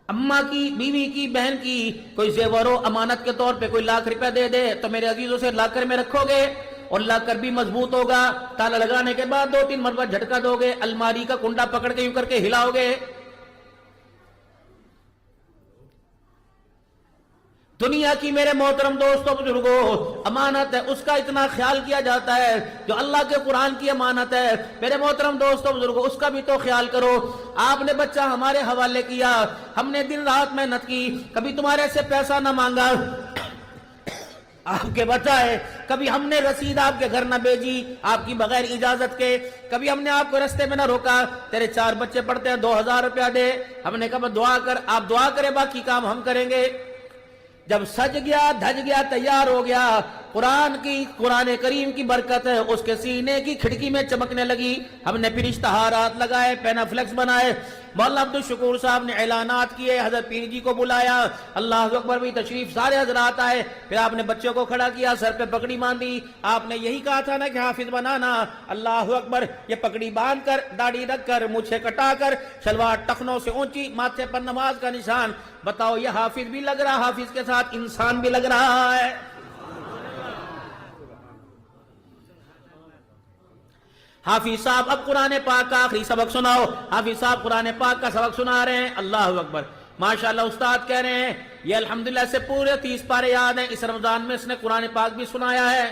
اما کی، بیوی کی، بہن کی کوئی زیور و امانت کے طور پہ کوئی ₹1,00,000 دے دے تو میرے عزیزوں سے لاکر میں رکھو گے، اور لاکر بھی مضبوط ہوگا، تالا لگانے کے بعد 2-3 مرتبہ جھٹکا دو گے، الماری کا کنڈا پکڑ کے یوں کر کے ہلاؤ گے۔ دنیا کی میرے محترم دوستوں بزرگوں امانت ہے، اس کا اتنا خیال کیا جاتا ہے جو اللہ کے قرآن کی امانت ہے، میرے محترم دوستوں بزرگوں اس کا بھی تو خیال کرو۔ آپ نے بچہ ہمارے حوالے کیا، ہم نے دن رات محنت کی، کبھی تمہارے سے پیسہ نہ مانگا، آپ کے بچہ ہے، کبھی ہم نے رسید آپ کے گھر نہ بھیجی آپ کی بغیر اجازت کے، کبھی ہم نے آپ کو رستے میں نہ روکا، تیرے 4 بچے پڑھتے ہیں ₹2,000 دے، ہم نے کہا دعا کر، آپ دعا کریں باقی کام ہم کریں گے۔ جب سج گیا، دھج گیا، تیار ہو گیا، قرآن کریم کی برکت ہے اس کے سینے کی کھڑکی میں چمکنے لگی، ہم نے پھر اشتہارات لگائے، پینا فلیکس بنائے، مولانا عبدالشکور صاحب نے اعلانات کیے، حضرت پیر جی کو بلایا، اللہ اکبر بھی تشریف سارے حضرات آئے، پھر آپ نے بچوں کو کھڑا کیا، سر پہ پگڑی باندھی، آپ نے یہی کہا تھا نا کہ حافظ بنانا، اللہ اکبر، یہ پگڑی باندھ کر، داڑھی رکھ کر، مونچھیں کٹا کر، شلوار ٹخنوں سے اونچی، ماتھے پر نماز کا نشان، بتاؤ یہ حافظ بھی لگ رہا، حافظ کے ساتھ انسان بھی لگ رہا ہے۔ حافظ صاحب اب قرآن پاک کا آخری سبق سناؤ، حافظ صاحب قرآن پاک کا سبق سنا رہے ہیں، اللہ اکبر، ماشاءاللہ استاد کہہ رہے ہیں یہ الحمدللہ سے پورے 30 پارے یاد ہیں، اس رمضان میں اس نے قرآن پاک بھی سنایا ہے۔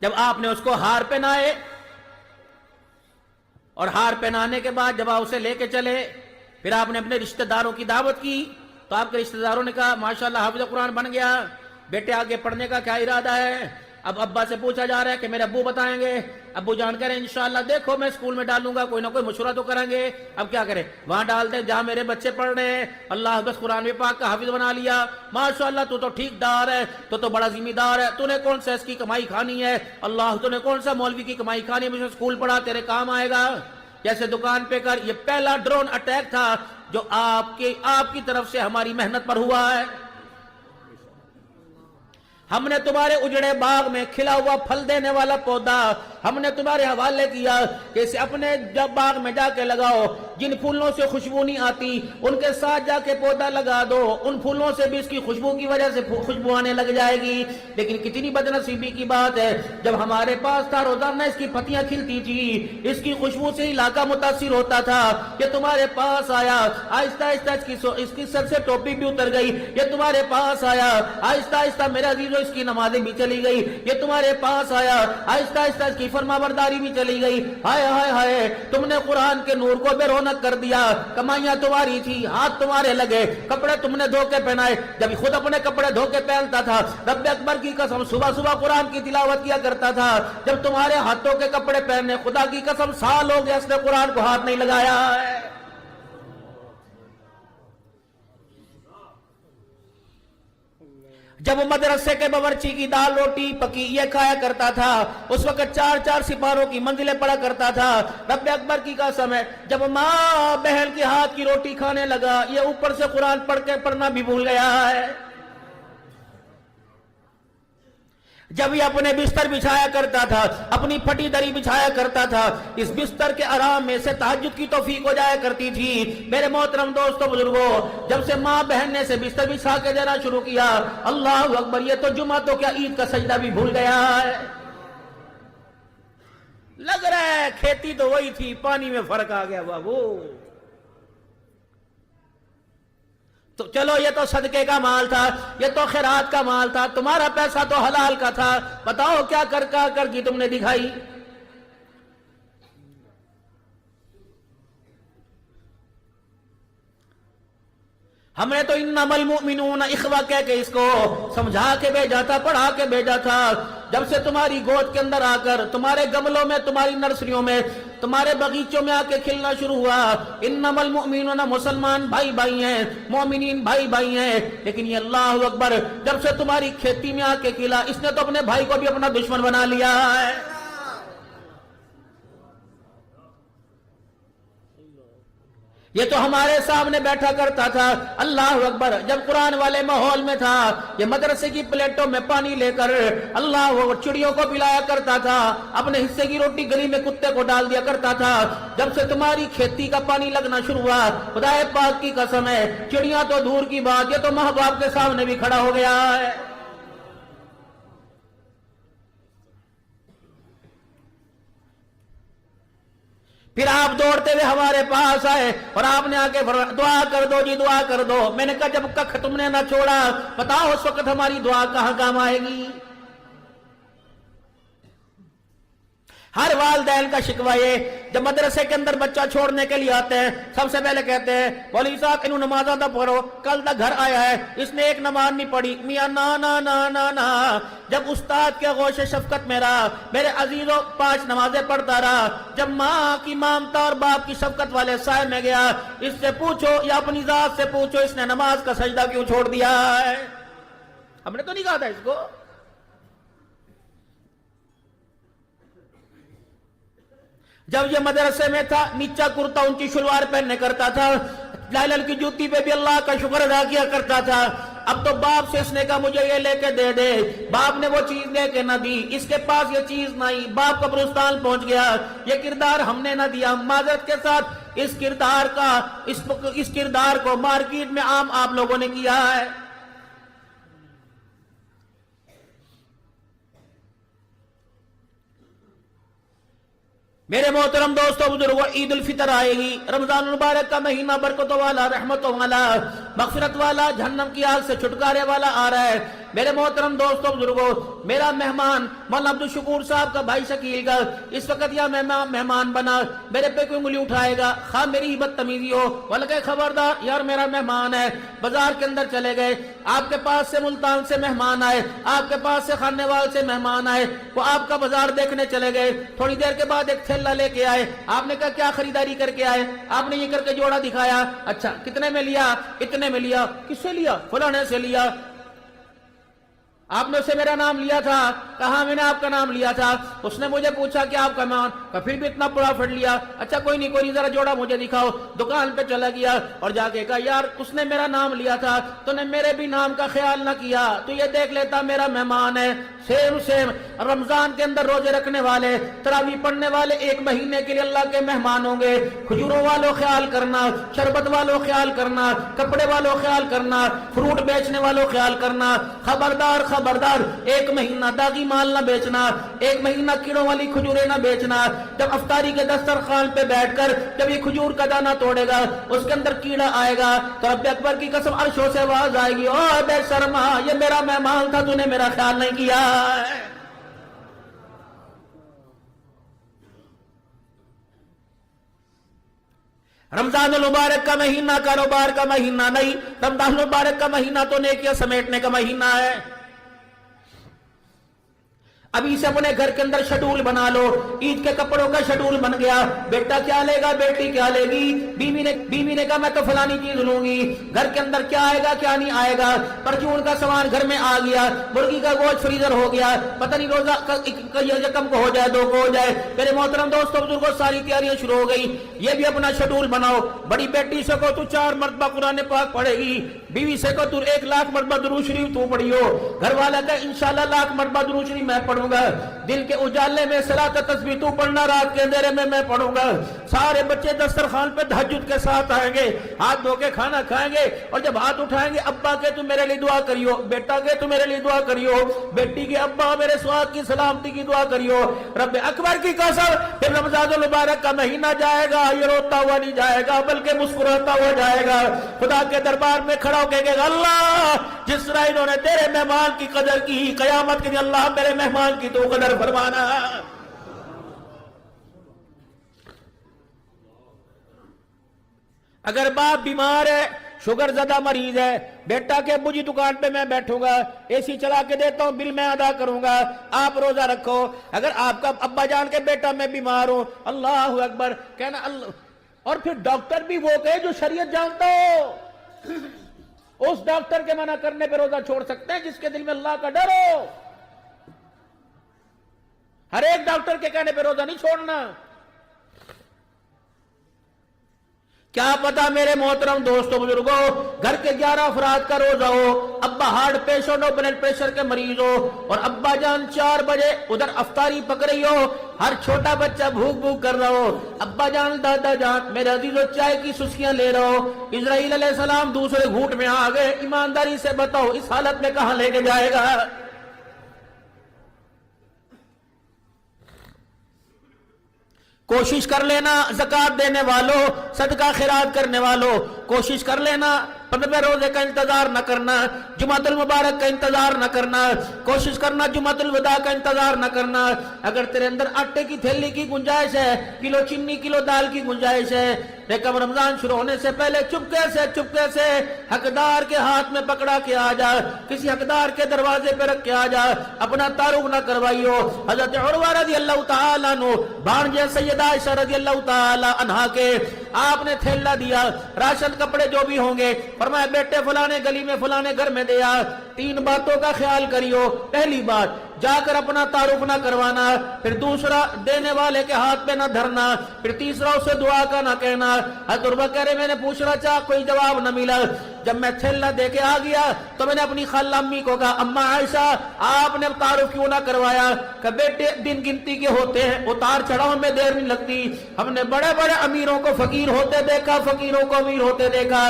جب آپ نے اس کو ہار پہنائے اور ہار پہنانے کے بعد جب آپ اسے لے کے چلے، پھر آپ نے اپنے رشتہ داروں کی دعوت کی تو آپ کے رشتہ داروں نے کہا ماشاءاللہ حافظ قرآن بن گیا، بیٹے آگے پڑھنے کا کیا ارادہ ہے؟ اب ابا سے پوچھا جا رہا ہے کہ میرے ابو بتائیں گے، ابو جان کہہ رہے ہیں انشاءاللہ دیکھو میں اسکول میں ڈالوں گا، کوئی نہ کوئی مشورہ تو کریں گے، اب کیا کریں، وہاں ڈال دیں جہاں میرے بچے پڑھ رہے ہیں، اللہ بس قرآن پاک کا حافظ بنا لیا، ماشاءاللہ تو ٹھیک دار ہے، تو بڑا ذمہ دار ہے، تو نے کون سا اس کی کمائی کھانی ہے، اللہ تو نے کون سا مولوی کی کمائی کھانی ہے، مجھے اسکول پڑھا تیرے کام آئے گا، جیسے دکان پہ کر۔ یہ پہلا ڈرون اٹیک تھا جو آپ کی طرف سے ہماری محنت پر ہوا ہے۔ ہم نے تمہارے اجڑے باغ میں کھلا ہوا پھل دینے والا پودا ہم نے تمہارے حوالے کیا کہ اسے اپنے جب باغ میں جا کے لگاؤ، جن پھولوں سے خوشبو نہیں آتی ان کے ساتھ جا کے پودا لگا دو، ان پھولوں سے بھی اس کی خوشبو کی وجہ سے خوشبو آنے لگ جائے گی۔ لیکن کتنی بدنصیبی کی بات ہے، جب ہمارے پاس تھا روزانہ اس کی پتیاں کھلتی تھی، اس کی خوشبو سے علاقہ متاثر ہوتا تھا، یہ تمہارے پاس آیا، آہستہ آہستہ اس کی سر سے ٹوپی بھی اتر گئی، یہ تمہارے پاس آیا، آہستہ آہستہ میرے عزیزو اس کی نمازیں بھی چلی گئی، یہ تمہارے پاس آیا، آہستہ آہستہ اس کی فرما برداری بھی چلی گئی۔ ہائے ہائے ہائے، تم نے قرآن کے نور کو بے رونق کر دیا، کمائیاں تمہاری تھی، ہاتھ تمہارے لگے، کپڑے تم نے دھو کے پہنائے، جب خود اپنے کپڑے دھو کے پہنتا تھا، رب اکبر کی قسم صبح صبح قرآن کی تلاوت کیا کرتا تھا، جب تمہارے ہاتھوں کے کپڑے پہننے، خدا کی قسم سال ہو گیا اس نے قرآن کو ہاتھ نہیں لگایا ہے۔ جب مدرسے کے باورچی کی دال روٹی پکی یہ کھایا کرتا تھا، اس وقت 4 سپاروں کی منزلیں پڑا کرتا تھا، رب اکبر کی قسم ہے جب ماں بہن کے ہاتھ کی روٹی کھانے لگا، یہ اوپر سے قرآن پڑھ کے پڑھنا بھی بھول گیا ہے۔ جب یہ اپنے بستر بچھایا کرتا تھا، اپنی پھٹی دری بچھایا کرتا تھا، اس بستر کے آرام میں سے تہجد کی توفیق ہو جایا کرتی تھی۔ میرے محترم دوستو بزرگوں، جب سے ماں بہن نے سے بستر بچھا کے دینا شروع کیا، اللہ اکبر، یہ تو جمعہ تو کیا عید کا سجدہ بھی بھول گیا ہے۔ لگ رہا ہے کھیتی تو وہی تھی، پانی میں فرق آ گیا بابو۔ تو چلو یہ تو صدقے کا مال تھا، یہ تو خیرات کا مال تھا، تمہارا پیسہ تو حلال کا تھا، بتاؤ کیا کر کی تم نے دکھائی۔ ہم نے تو انما المؤمنون اخوہ کہہ کے اس کو سمجھا کے بھیجا تھا، پڑھا کے بھیجا تھا۔ جب سے تمہاری گود کے اندر آ کر، تمہارے گملوں میں، تمہاری نرسریوں میں، تمہارے باغیچوں میں آ کے کھلنا شروع ہوا، انما المؤمنون، مسلمان بھائی بھائی ہیں، مومنین بھائی بھائی ہیں، لیکن یہ اللہ اکبر جب سے تمہاری کھیتی میں آ کے کھلا، اس نے تو اپنے بھائی کو بھی اپنا دشمن بنا لیا ہے۔ یہ تو ہمارے سامنے بیٹھا کرتا تھا، اللہ اکبر، جب قرآن والے ماحول میں تھا یہ مدرسے کی پلیٹوں میں پانی لے کر اللہ اکبر چڑیوں کو پلایا کرتا تھا، اپنے حصے کی روٹی گلی میں کتے کو ڈال دیا کرتا تھا۔ جب سے تمہاری کھیتی کا پانی لگنا شروع ہوا، خدا پاک کی قسم ہے چڑیاں تو دور کی بات، یہ تو ماں باپ کے سامنے بھی کھڑا ہو گیا ہے۔ پھر آپ دوڑتے ہوئے ہمارے پاس آئے اور آپ نے آ کے دعا کر دو جی، دعا کر دو۔ میں نے کہا جب ککھ تم نے نہ چھوڑا، بتاؤ اس وقت ہماری دعا کہاں کام آئے گی؟ ہر والدین کا شکوہ یہ، جب مدرسے کے اندر بچہ چھوڑنے کے لیے آتے ہیں سب سے پہلے کہتے ہیں مولوی صاحب انہوں نماز نہ پڑھو، کل تک گھر آیا ہے اس نے ایک نماز نہیں پڑھی۔ میاں نا نا نا نا نا، جب استاد کے غوش شفقت میں رہا میرے عزیزوں 5 نمازیں پڑھتا رہا، جب ماں کی مامتا اور باپ کی شفقت والے سائے میں گیا، اس سے پوچھو یا اپنی ذات سے پوچھو اس نے نماز کا سجدہ کیوں چھوڑ دیا ہے؟ ہم نے تو نہیں کہا تھا اس کو۔ جب یہ مدرسے میں تھا نیچا کرتا اونچی شلوار پہننے کرتا تھا، لائلل کی جوتی پہ بھی اللہ کا شکر ادا کیا کرتا تھا۔ اب تو باپ سے اس نے کہا مجھے یہ لے کے دے دے، باپ نے وہ چیز لے کے نہ دی، اس کے پاس یہ چیز نہیں، باپ قبرستان پہنچ گیا، یہ کردار ہم نے نہ دیا۔ معذرت کے ساتھ اس کردار کو مارکیٹ میں عام آپ لوگوں نے کیا ہے۔ میرے محترم دوستو بزرگوں، عید الفطر آئے گی، رمضان المبارک کا مہینہ برکتوں والا، رحمتوں والا، مغفرت والا، جہنم کی آگ سے چھٹکارے والا آ رہا ہے۔ میرے محترم دوستو بزرگوں، میرا مہمان مولانا عبدالشکور صاحب کا بھائی شکیل کا اس وقت یہ مہمان بنا، میرے پہ کوئی انگلی اٹھائے گا خواہ میری ہی بدتمیزی ہو، بلکہ خبردار یار میرا مہمان ہے۔ بازار کے اندر چلے گئے، آپ کے پاس سے ملتان سے مہمان آئے، آپ کے پاس سے خانیوال سے مہمان آئے، وہ آپ کا بازار دیکھنے چلے گئے، تھوڑی دیر کے بعد ایک تھیلا لے کے آئے، آپ نے کہا کیا خریداری کر کے آئے؟ آپ نے یہ کر کے جوڑا دکھایا، اچھا کتنے میں لیا؟ اتنے میں لیا۔ کس سے لیا؟ فلانے سے لیا۔ آپ نے اسے میرا نام لیا تھا؟ کہاں میں نے آپ کا نام لیا تھا؟ اس نے مجھے پوچھا کہ آپ کا نام، پھر بھی اتنا بڑا پھٹ لیا، اچھا کوئی نہیں ذرا جوڑا مجھے دکھاؤ۔ دکان پہ چلا گیا اور جا کے کہا یار اس نے میرا نام لیا تھا، تو نے میرے بھی نام کا خیال نہ کیا، تو یہ دیکھ لیتا میرا مہمان ہے۔ سیم رمضان کے اندر روزے رکھنے والے، تراویح پڑھنے والے 1 مہینے کے لیے اللہ کے مہمان ہوں گے۔ کھجوروں والوں خیال کرنا، شربت والوں خیال کرنا، کپڑے والوں خیال کرنا، فروٹ بیچنے والوں خیال کرنا، خبردار 1 مہینہ داغی مال نہ بیچنا، 1 مہینہ کیڑوں والی کھجوریں نہ بیچنا۔ جب افطاری کے دسترخوان پہ بیٹھ کر جب یہ کھجور کا دانہ توڑے گا اس کے اندر کیڑا آئے گا تو رب اکبر کی قسم عرشوں سے آواز آئے گی، اوہ بے شرما یہ میرا مہمان تھا، تو نے میرا خیال نہیں کیا۔ رمضان المبارک کا مہینہ کاروبار کا مہینہ نہیں، رمضان المبارک کا مہینہ تو نیکیاں سمیٹنے کا مہینہ ہے۔ ابھی سے اپنے گھر کے اندر شیڈول بنا لو، عید کے کپڑوں کا شیڈول بن گیا، بیٹا کیا لے گا، بیٹی کیا لے گی، بیوی نے کہا میں تو فلانی چیز لوں گی، گھر کے اندر کیا آئے گا کیا نہیں آئے گا، پرچون کا سامان گھر میں آ گیا، مرغی کا گوشت فریزر ہو گیا، پتہ نہیں روزہ کم کو ہو جائے 2 کو ہو جائے۔ میرے محترم دوستوں بزرگوں ساری تیاریاں شروع ہو گئی، یہ بھی اپنا شیڈول بناؤ۔ بڑی بیٹی سے کو تو 4 مرتبہ قرآن پاک پڑھے گی، بیوی سے کو تو 1 لاکھ مرتبہ درود شریف تو پڑھی ہو، گھر والا کہ انشاءاللہ 1 لاکھ مرتبہ درود شریف میں پڑھوں گا، دل کے اجالے میں صلاۃ تسبیح تو پڑھنا، رات کے اندھیرے میں پڑھوں گا۔ سارے بچے دسترخوان پہ تہجد کے ساتھ آئیں گے، ہاتھ دھو کے کھانا کھائیں گے، اور جب ہاتھ اٹھائیں گے ابا کے تو میرے لیے دعا کریو، بیٹا کے تو میرے لیے دعا کریو، بیٹی کے ابا میرے سواد کی سلامتی کی دعا کریو۔ رب اکبر کی قسم پھر رمضان المبارک کا مہینہ جائے گا، یہ روتا ہوا نہیں جائے گا بلکہ مسکراتا ہوا جائے گا، خدا کے دربار میں کھڑا ہو کے کہے گا اللہ جس طرح انہوں نے تیرے مہمان کی قدر کی، قیامت کے دن اللہ میرے مہمان کی تو قدر فرمانا۔ اگر باپ بیمار ہے، شوگر زدہ مریض ہے، بیٹا کہ ابو جی دکان پہ میں بیٹھوں گا، اے سی چلا کے دیتا ہوں، بل میں ادا کروں گا، آپ روزہ رکھو۔ اگر آپ کا ابا جان کے بیٹا میں بیمار ہوں، اللہ اکبر کہنا اللہ، اور پھر ڈاکٹر بھی وہ کہے جو شریعت جانتا ہو، اس ڈاکٹر کے منع کرنے پہ روزہ چھوڑ سکتے ہیں جس کے دل میں اللہ کا ڈر ہو۔ ہر ایک ڈاکٹر کے کہنے پہ روزہ نہیں چھوڑنا۔ کیا پتا میرے محترم دوستوں بزرگوں، گھر کے 11 افراد کا روزہ ہو، ابا ہارٹ پیشنٹ ہو، بلڈ پریشر کے مریض ہو، اور ابا جان 4 بجے ادھر افطاری پک رہی ہو، ہر چھوٹا بچہ بھوک بھوک کر رہا ہو، ابا جان دادا جان میرے عزیزو چائے کی سسکیاں لے رہا ہو، اسرائیل علیہ السلام دوسرے گھونٹ میں آ گئے، ایمانداری سے بتاؤ اس حالت میں کہاں لے کے جائے گا؟ کوشش کر لینا زکوٰۃ دینے والوں، صدقہ خیرات کرنے والوں، کوشش کر لینا 15 روزے کا انتظار نہ کرنا، جمعۃ المبارک کا انتظار نہ کرنا، کوشش کرنا جمعۃ الوداع کا انتظار نہ کرنا۔ اگر تیرے اندر آٹے کی تھیلی کی گنجائش ہے، کلو چینی کلو دال کی گنجائش ہے، لیکن رمضان شروع ہونے سے پہلے چپکے سے حقدار کے ہاتھ میں پکڑا کے آ جا، کسی حقدار کے دروازے پہ رکھ کے آ جا، اپنا تعارف نہ کروائیو۔ حضرت عروہ رضی اللہ تعالیٰ عنہ بھانجے سیدہ عائشہ رضی اللہ تعالیٰ عنہا کے آپ نے تھیلا دیا، راشن کپڑے جو بھی ہوں گے، فرمایا بیٹے فلانے گلی میں فلانے گھر میں دیا۔ 3 باتوں کا خیال کریو، پہلی بات جا کر اپنا تعارف نہ کروانا، پھر دوسرا دینے والے کے ہاتھ پہ نہ دھرنا، پھر تیسرا اسے دعا کا نہ کہنا۔ حضرت عروہ کہہ رہے میں نے پوچھنا چاہا، کوئی جواب نہ ملا۔ جب میں تھیلا دے کے آ گیا تو میں نے اپنی خالہ امی کو کہا، اماں عائشہ آپ نے تعارف کیوں نہ کروایا؟ کہ بیٹے دن گنتی کے ہوتے ہیں، اتار چڑھاؤ میں دیر نہیں لگتی، ہم نے بڑے بڑے امیروں کو فقیر ہوتے دیکھا، فقیروں کو امیر ہوتے دیکھا،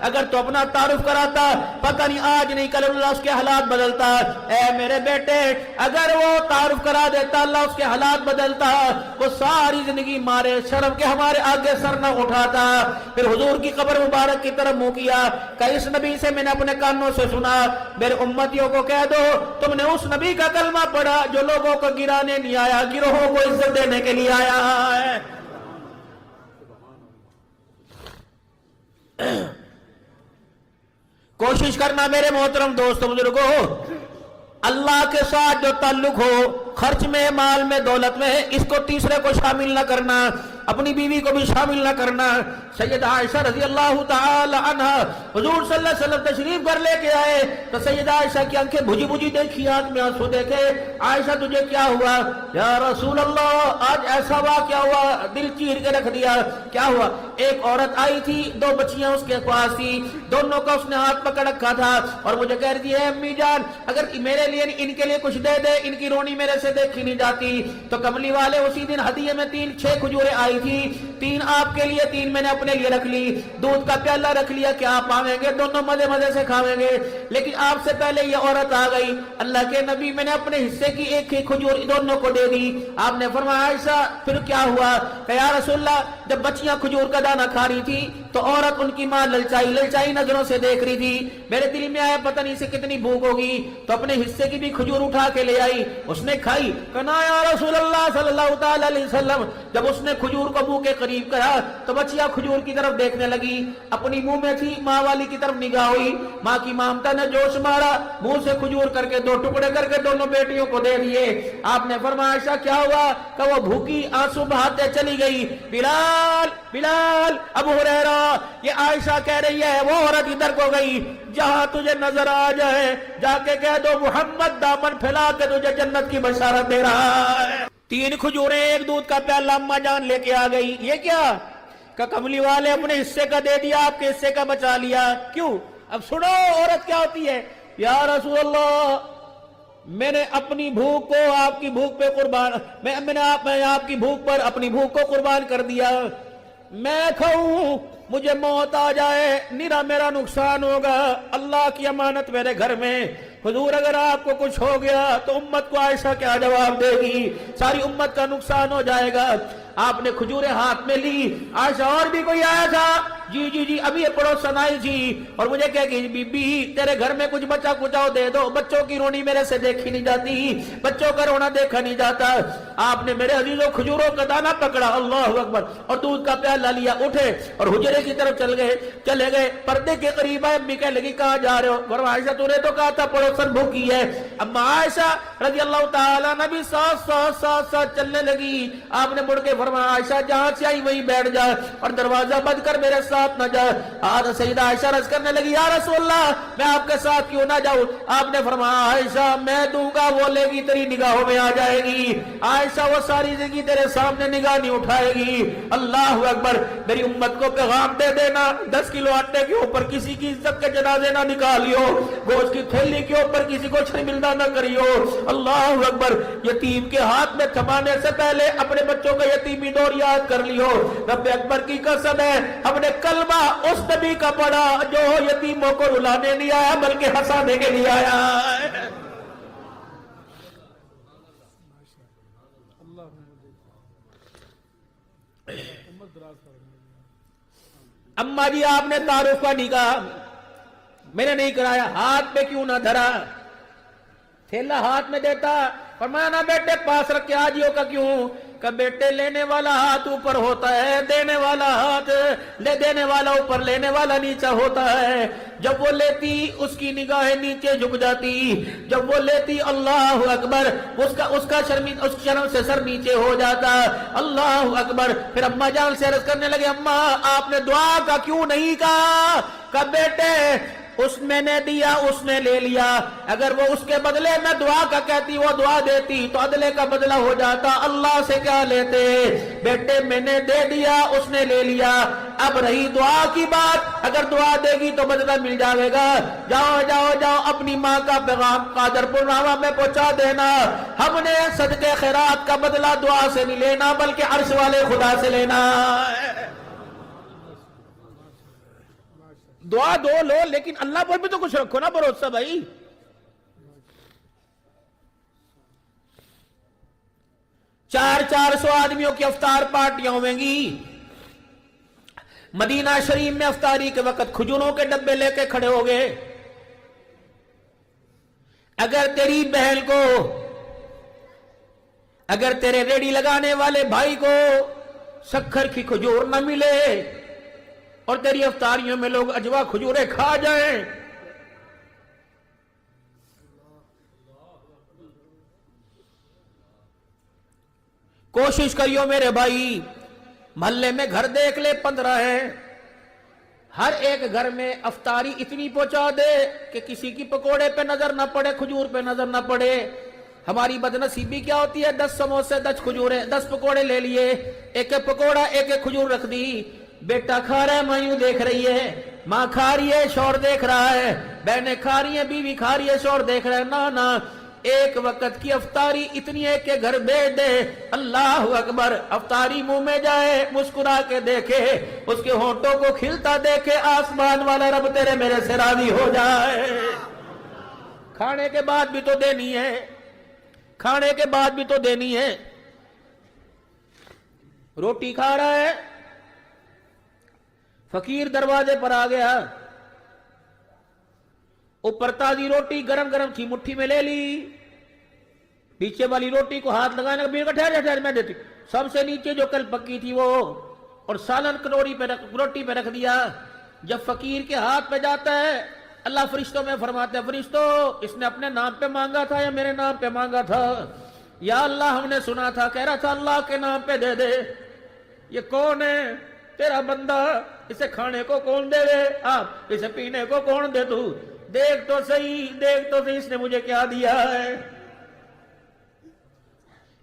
اگر تو اپنا تعارف کراتا پتہ نہیں آج نہیں کل اللہ اس کے حالات بدلتا۔ اے میرے بیٹے اگر وہ تعارف کرا دیتا اللہ اس کے حالات بدلتا، وہ ساری زندگی مارے شرم کے ہمارے آگے سر نہ اٹھاتا۔ پھر حضور کی قبر مبارک کی طرف منہ کیا کہ اس نبی سے میں نے اپنے کانوں سے سنا، میرے امتیوں کو کہہ دو تم نے اس نبی کا کلمہ پڑھا جو لوگوں کو گرانے نہیں آیا، گروہوں کو عزت دینے کے لیے آیا ہے۔ کوشش کرنا میرے محترم دوستوں بزرگوں، اللہ کے ساتھ جو تعلق ہو، خرچ میں، مال میں، دولت میں، اس کو تیسرے کو شامل نہ کرنا، اپنی بیوی کو بھی شامل نہ کرنا۔ سیدہ عائشہ رضی اللہ تعالی عنہا حضور صلی اللہ علیہ وسلم تشریف گھر لے کے آئے تو سیدہ عائشہ کی آنکھیں بھجی بھجی دیکھی، آنکھ میں آنسو دیکھے۔ عائشہ تجھے کیا ہوا؟ یا رسول اللہ آج ایسا واقعہ ہوا، دل چیر کے رکھ دیا۔ کیا ہوا؟ ایک عورت آئی تھی، 2 بچیاں اس کے پاس تھی، دونوں کا اس نے ہاتھ پکڑ رکھا تھا اور مجھے کہہ رہی ہے امی جان اگر میرے لیے ان کے لیے کچھ دے دے، ان کی رونی میرے سے دیکھی نہیں جاتی۔ تو کملی والے اسی دن ہدیے میں 6 کھجوریں آئی تھی، 3 آپ کے لیے، 3 میں نے اپنے لیے رکھ لی، دودھ کا پیالہ رکھ لیا کہ آپ آویں گے دونوں مزے مزے سے کھاویں گے، لیکن آپ سے پہلے یہ عورت آ گئی، اللہ کے نبی میں نے اپنے حصے کی 1 ہی کھجور دونوں کو دے دی۔ آپ نے فرمایا عائشہ پھر کیا ہوا؟ کہ یا رسول اللہ جب بچیاں کھجور کا دانہ کھا رہی تھی تو عورت ان کی ماں للچائی نظروں سے دیکھ رہی تھی، میرے دل میں آیا پتہ نہیں اسے کتنی بھوک ہوگی، تو اپنے حصے کی بھی کھجور اٹھا کے لے آئی، اس نے کھائی۔ کہنا یا رسول اللہ صلی اللہ تعالی علیہ وسلم جب اس نے کھجور کو منہ کے قریب کرا تو بچیاں کھجور کی طرف دیکھنے لگی، اپنی منہ میں تھی، ماں والی کی طرف نگاہ ہوئی، ماں کی ممتا نے جوش مارا، منہ سے کھجور کر کے 2 ٹکڑے کر کے دونوں بیٹیوں کو دے دیے۔ آپ نے فرمایا عائشہ کیا ہوا؟ کہ وہ بھوکی آنسو بہاتے چلی گئی۔ بلال ابو ہریرہ یہ عائشہ کہہ رہی ہے وہ عورت ادھر کو گئی، جہاں تجھے نظر آ جائے جا کے کہہ دو محمد دامن پھیلا کے تجھے جنت کی بشارت دے رہا ہے۔ 3 کھجوریں 1 دودھ کا پیالہ اماں جان لے کے آ گئی۔ یہ کیا؟ کہ کملی والے اپنے حصے کا دے دیا، آپ کے حصے کا بچا لیا۔ کیوں؟ اب سنو عورت کیا ہوتی ہے۔ یا رسول اللہ میں نے اپنی بھوک کو آپ کی بھوک پہ قربان، میں نے آپ کی بھوک پر اپنی بھوک کو قربان کر دیا، میں کھاؤں مجھے موت آ جائے نرا میرا نقصان ہوگا، اللہ کی امانت میرے گھر میں، حضور اگر آپ کو کچھ ہو گیا تو امت کو عائشہ کیا جواب دے گی، ساری امت کا نقصان ہو جائے گا۔ آپ نے کھجوریں ہاتھ میں لی، عائشہ اور بھی کوئی آیا تھا؟ جی ابھی یہ پڑوسن آئی تھی اور مجھے کہہ گئی بی بی تیرے گھر میں کچھ بچا کچاؤ دے دو، بچوں کی رونی میرے سے دیکھی نہیں جاتی، بچوں کا رونا دیکھا نہیں جاتا۔ آپ نے میرے عزیزوں کھجوروں کا دانہ پکڑا، اللہ اکبر، اور دودھ کا پیالہ لیا، اٹھے اور حجرے کی طرف چلے گئے، پردے کے قریب آئے، امی کہنے لگی کہاں جا رہے ہو؟ فرمایا عائشہ تو نے تو کہا تھا پڑوسن بھوکی ہے۔ اما عائشہ رضی اللہ تعالیٰ نبی ساتھ چلنے لگی۔ آپ نے مڑ کے فرمایا عائشہ جہاں سے آئی وہیں بیٹھ جا اور دروازہ بند کر میرے ساتھ ساتھ نہ جا. حضرت سیدہ عائشہ عرض کرنے لگی یا رسول اللہ میں آپ کے ساتھ کیوں نہ جاؤں؟ آپ نے فرمایا عائشہ میں دوں گا وہ لے گی تیری نگاہوں میں آ جائے گی. عائشہ وہ ساری زندگی تیرے سامنے نگاہ نہیں اٹھائے گی. اللہ اکبر. میری امت کو پیغام دے دینا 10 کلو آٹے کے اوپر کسی کی عزت کے جنازے نہ نکالیو, گوشت کی تھیلی کے اوپر کسی کو شرمندہ نہ کریو. اللہ اکبر. یتیم کے ہاتھ میں تھمانے سے پہلے اپنے بچوں کا یتیمی دور یاد کر لیو. رب اکبر کی قسم ہے ہم نے کلمہ اس نبی کا پڑھا جو یتیموں کو رلانے نہیں آیا بلکہ ہنسانے کے لیے آیا ہے. اماں جی آپ نے تعارف کا نہیں کہا, میں نے نہیں کرایا, ہاتھ پہ کیوں نہ دھرا, تھیلا ہاتھ میں دیتا, فرمایا نہ بیٹے پاس رکھ کے آجیوں کا کیوں, کہ بیٹے لینے والا ہاتھ اوپر ہوتا ہے, دینے والا ہاتھ دینے والا اوپر, لینے والا نیچے ہوتا ہے. جب وہ لیتی اس کی نگاہیں نیچے جھک جاتی, جب وہ لیتی اللہ اکبر اس کا شرم سے سر نیچے ہو جاتا. اللہ اکبر. پھر اماں جان سے عرض کرنے لگے اماں آپ نے دعا کا کیوں نہیں کہا, کہ بیٹے اس میں نے دیا اس نے لے لیا, اگر وہ اس کے بدلے میں دعا کا کہتی وہ دعا دیتی تو عدلے کا بدلہ ہو جاتا, اللہ سے کیا لیتے. بیٹے میں نے دے دیا اس نے لے لیا, اب رہی دعا کی بات, اگر دعا دے گی تو بدلہ مل جائے گا. جاؤ جاؤ جاؤ اپنی ماں کا پیغام قادرپور نامہ میں پہنچا دینا, ہم نے صدقے خیرات کا بدلہ دعا سے نہیں لینا بلکہ عرش والے خدا سے لینا. دعا دو لو لیکن اللہ پر بھی تو کچھ رکھو نا بھروسہ بھائی. چار سو آدمیوں کی افطار پارٹیاں ہویں گی. مدینہ شریف میں افطاری کے وقت کھجوروں کے ڈبے لے کے کھڑے ہو گئے. اگر تیری بہن کو, اگر تیرے ریڑی لگانے والے بھائی کو شکر کی کھجور نہ ملے اور تیری افطاریوں میں لوگ اجوا کھجوریں کھا جائیں, کوشش کریو میرے بھائی, محلے میں گھر دیکھ لے 15 ہیں, ہر ایک گھر میں افطاری اتنی پہنچا دے کہ کسی کی پکوڑے پہ نظر نہ پڑے, کھجور پہ نظر نہ پڑے. ہماری بدنصیبی کیا ہوتی ہے, 10 سموسے 10 کھجوریں 10 پکوڑے لے لیے, ایک ایک پکوڑا ایک ایک کھجور رکھ دی. بیٹا کھا رہا ہے ماں یوں دیکھ رہی ہے, ماں کھا رہی ہے شوہر دیکھ رہا ہے, بہنیں کھا رہی ہیں بیوی کھا رہی ہے شوہر دیکھ رہا ہے. نا ایک وقت کی افطاری اتنی ہے کہ گھر بھیج دے. اللہ اکبر. افطاری منہ میں جائے, مسکرا کے دیکھے, اس کے ہونٹوں کو کھلتا دیکھے, آسمان والا رب تیرے میرے سے راضی ہو جائے. کھانے کے بعد بھی تو دینی ہے, کھانے کے بعد بھی تو دینی ہے. روٹی کھا رہا ہے, فقیر دروازے پر آ گیا, اوپر تازی روٹی گرم گرم تھی مٹھی میں لے لی, نیچے والی روٹی کو ہاتھ لگانے کا ٹھہر میں دیتی, سب سے نیچے جو کل پکی تھی وہ اور سالن روٹی پہ رکھ دیا. جب فقیر کے ہاتھ پہ جاتا ہے اللہ فرشتوں میں فرماتے ہیں فرشتوں اس نے اپنے نام پہ مانگا تھا یا میرے نام پہ مانگا تھا؟ یا اللہ ہم نے سنا تھا کہہ رہا تھا اللہ کے نام پہ دے دے. یہ کون ہے؟ تیرا بندہ. اسے کھانے کو کون دے دے؟ آپ. اسے پینے کو کون دے؟ تو دیکھ تو صحیح, دیکھ تو صحیح اس نے مجھے کیا دیا ہے.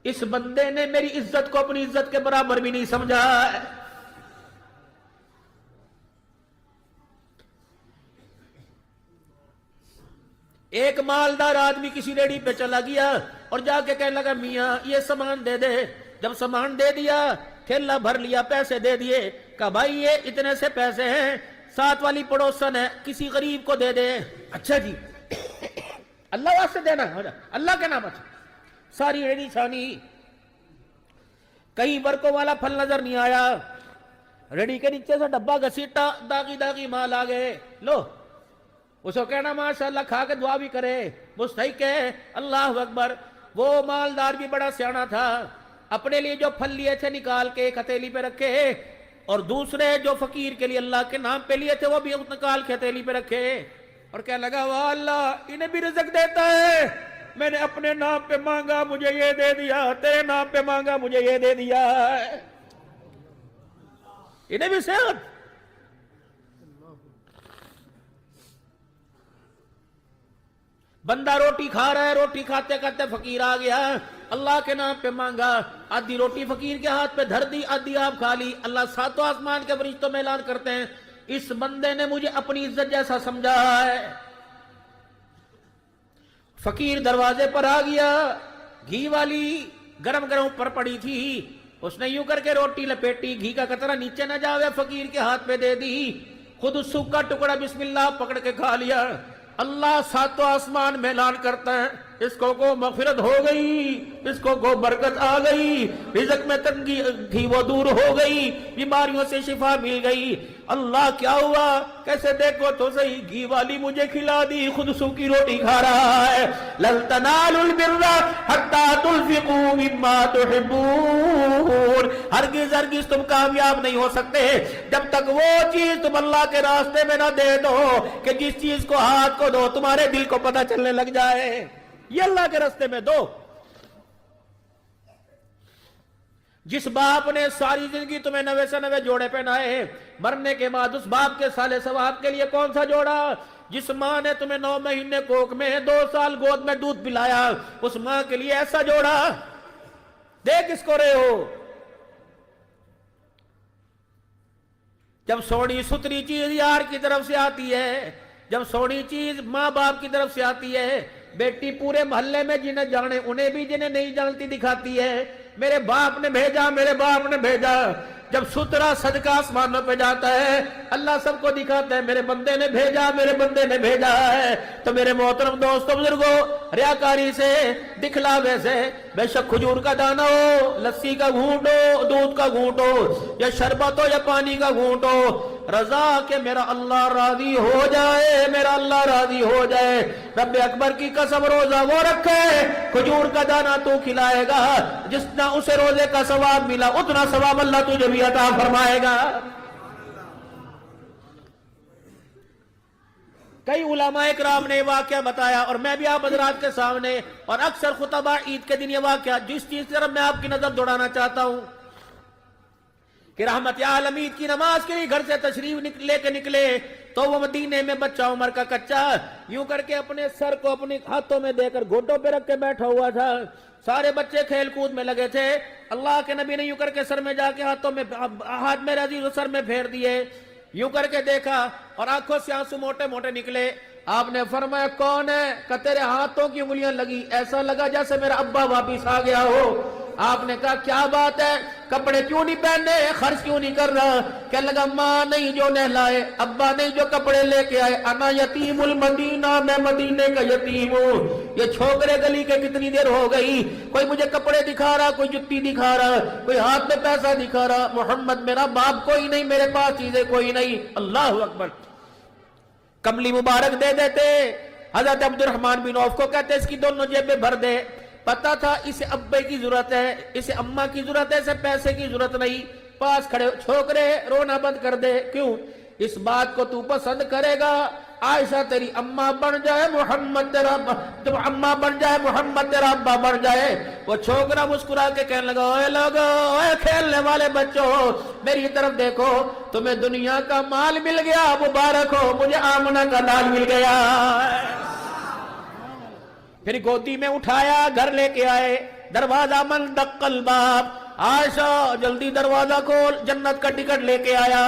اس بندے نے میری عزت کو اپنی عزت کے برابر بھی نہیں سمجھا. ایک مالدار آدمی کسی ریڑھی پہ چلا گیا اور جا کے کہنے لگا میاں یہ سامان دے دے. جب سامان دے دیا, تھیلا بھر لیا, پیسے دے دیے, کہا بھائی یہ اتنے سے پیسے ہیں, ساتھ والی پڑوسن ہے کسی غریب کو دے دے. اچھا جی اللہ واسطے دینا, اللہ کے نام. اچھا ساری ریڑھی چھانی, کہیں برکوں والا پھل نظر نہیں آیا. ریڑھی کے نیچے سے ڈبہ گھسیٹا, داغی داغی مال آ گئے. لو اس کو کہنا ماشاءاللہ, کھا کے دعا بھی کرے, مستحق ہے. اللہ اکبر. وہ مالدار بھی بڑا سیانا تھا, اپنے لیے جو پھل لیے تھے نکال کے ایک ہتھیلی پہ رکھے, اور دوسرے جو فقیر کے لیے اللہ کے نام پہ لیے تھے وہ بھی نکال کے ہتھیلی پہ رکھے, اور کہنے لگا واہ اللہ انہیں بھی رزق دیتا ہے. میں نے اپنے نام پہ مانگا مجھے یہ دے دیا, تیرے نام پہ مانگا مجھے یہ دے دیا. انہیں بھی صحت. بندہ روٹی کھا رہا ہے، روٹی کھاتے کھاتے فقیر آ گیا، اللہ کے نام پہ مانگا، آدھی روٹی فقیر کے ہاتھ پہ دھر دی، آدھی آپ کھا لی۔ اللہ ساتوں آسمان کے فرشتوں میں اعلان کرتے ہیں اس بندے نے مجھے اپنی عزت جیسا سمجھا ہے۔ فقیر دروازے پر آ گیا، گھی والی گرم گرم اوپر پڑی تھی، اس نے یوں کر کے روٹی لپیٹی، گھی کا قطرہ نیچے نہ جاوے، فقیر کے ہاتھ پہ دے دی، خود اس سوکھا ٹکڑا بسم اللہ پکڑ کے کھا لیا۔ اللہ ساتوں آسمان میں اعلان کرتا ہے اس کو گو مغفرت ہو گئی، اس کو گو برکت آ گئی، رزق میں تنگی تھی وہ دور ہو گئی، بیماریوں سے شفا مل گئی۔ اللہ کیا ہوا؟ کیسے دیکھو تو صحیح، گھی والی مجھے کھلا دی، خود سوکھی روٹی کھا رہا ہے۔ لن تنالوا البر حتى تنفقوا مما تحبون، ہرگز ہرگز تم کامیاب نہیں ہو سکتے جب تک وہ چیز تم اللہ کے راستے میں نہ دے دو کہ جس چیز کو ہاتھ کو دو تمہارے دل کو پتہ چلنے لگ جائے، یہ اللہ کے راستے میں دو۔ جس باپ نے ساری زندگی تمہیں 90 سے 90 جوڑے پہنائے، مرنے کے بعد اس باپ کے سالے ثواب کے لیے کون سا جوڑا؟ جس ماں نے تمہیں 9 مہینے کوکھ میں 2 سال گود میں دودھ پلایا، اس ماں کے لیے ایسا جوڑا دے کس کو رہے ہو؟ جب سونی ستری چیز یار کی طرف سے آتی ہے، جب سونی چیز ماں باپ کی طرف سے آتی ہے، بیٹی پورے محلے میں جنہیں جانے انہیں بھی جنہیں نہیں جانتی دکھاتی ہے، میرے باپ نے بھیجا، میرے باپ نے بھیجا۔ جب سترا صدقہ آسمانوں پہ جاتا ہے اللہ سب کو دکھاتا ہے میرے بندے نے بھیجا، میرے بندے نے بھیجا ہے۔ تو میرے محترم دوستو بزرگوں، ریاکاری سے، دکھلاوے سے، بے شک کھجور کا دانہ ہو، لسی کا گھونٹ ہو، دودھ کا گھونٹ ہو، یا شربت ہو یا پانی کا گھونٹ ہو، رضا کہ میرا اللہ راضی ہو جائے، میرا اللہ راضی ہو جائے۔ رب اکبر کی قسم روزہ وہ رکھے، کھجور کا دانہ تو کھلائے گا، جتنا اسے روزے کا ثواب ملا اتنا ثواب اللہ تجھے بھی عطا فرمائے گا۔ کئی علماء اکرام نے واقعہ بتایا اور میں بھی آپ حضرات کے سامنے، اور اکثر خطبہ عید کے دن یہ واقعہ جس چیز کی طرف میں آپ کی نظر دوڑانا چاہتا ہوں کہ رحمت عالمین کی نماز کے لیے گھر سے تشریف لے کے نکلے تو وہ مدینے میں بچہ عمر کا کچا یوں کر کے اپنے سر کو اپنے ہاتھوں میں دے کر گھوٹوں پہ رکھ کے بیٹھا ہوا تھا۔ سارے بچے کھیل کود میں لگے تھے، اللہ کے نبی نے یوں کر کے سر میں جا کے ہاتھوں میں ہاتھ میں رضی سر میں پھیر دیے، یوں کر کے دیکھا اور آنکھوں سے آنسو موٹے موٹے نکلے۔ آپ نے فرمایا کون ہے؟ کہ تیرے ہاتھوں کی انگلیاں لگی، ایسا لگا جیسے میرا ابا واپس آ گیا ہو۔ آپ نے کہا کیا بات ہے، کپڑے کیوں نہیں پہنے، خرچ کیوں نہیں کر رہا؟ کہنے لگا ماں نہیں جو نہلائے، ابا نہیں جو کپڑے لے کے آئے، انا یتیم المدینہ، میں مدینے کا یتیم ہوں۔ یہ چھوکرے گلی کے کتنی دیر ہو گئی، کوئی مجھے کپڑے دکھا رہا، کوئی جتی دکھا رہا، کوئی ہاتھ میں پیسہ دکھا رہا، محمد میرا باپ کوئی نہیں، میرے پاس چیزیں کوئی نہیں۔ اللہ اکبر۔ کملی مبارک دے دیتے، حضرت عبد الرحمن بن عوف کو کہتے اس کی دونوں جیبیں بھر دے۔ پتا تھا اسے ابے کی ضرورت ہے، اسے اماں کی ضرورت ہے، اسے پیسے کی ضرورت نہیں۔ پاس کھڑے چھوکرے رونا بند کر دے، کیوں؟ اس بات کو تو پسند کرے گا عائشہ تیری اماں بن جائے، محمد تیرا اماں بن جائے، محمد تیرا ابا بن جائے۔ وہ چھوکرا مسکرا کے کہنے لگا اے لوگو، اے کھیلنے والے بچوں، میری طرف دیکھو، تمہیں دنیا کا مال مل گیا، مبارک ہو، مجھے آمنہ کا لال مل گیا۔ پھر گودی میں اٹھایا، گھر لے کے آئے، دروازہ من دق الباب، عائشہ جلدی دروازہ کھول، جنت کا ٹکٹ لے کے آیا۔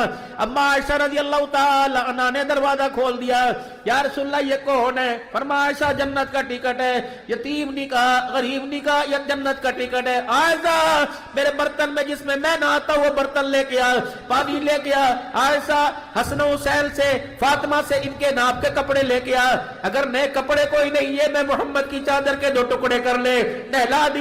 اما عائشہ رضی اللہ تعالی عنہ نے دروازہ کھول دیا۔ یا رسول اللہ یہ کون ہے؟ فرمایا عائشہ جنت کا ٹکٹ ہے، یتیم نکاح غریب نکاح یہ جنت کا ٹکٹ ہے۔ عائشہ میرے برتن میں جس میں میں نہاتا ہوں وہ برتن لے کے آ، پانی لے کے آ۔ عائشہ حسن و حسین سے فاطمہ سے ان کے ناپ کے کپڑے لے کے آ، اگر نئے کپڑے کوئی نہیں ہے میں محمد کی چادر کے 2 ٹکڑے کر لے، نہلا دی۔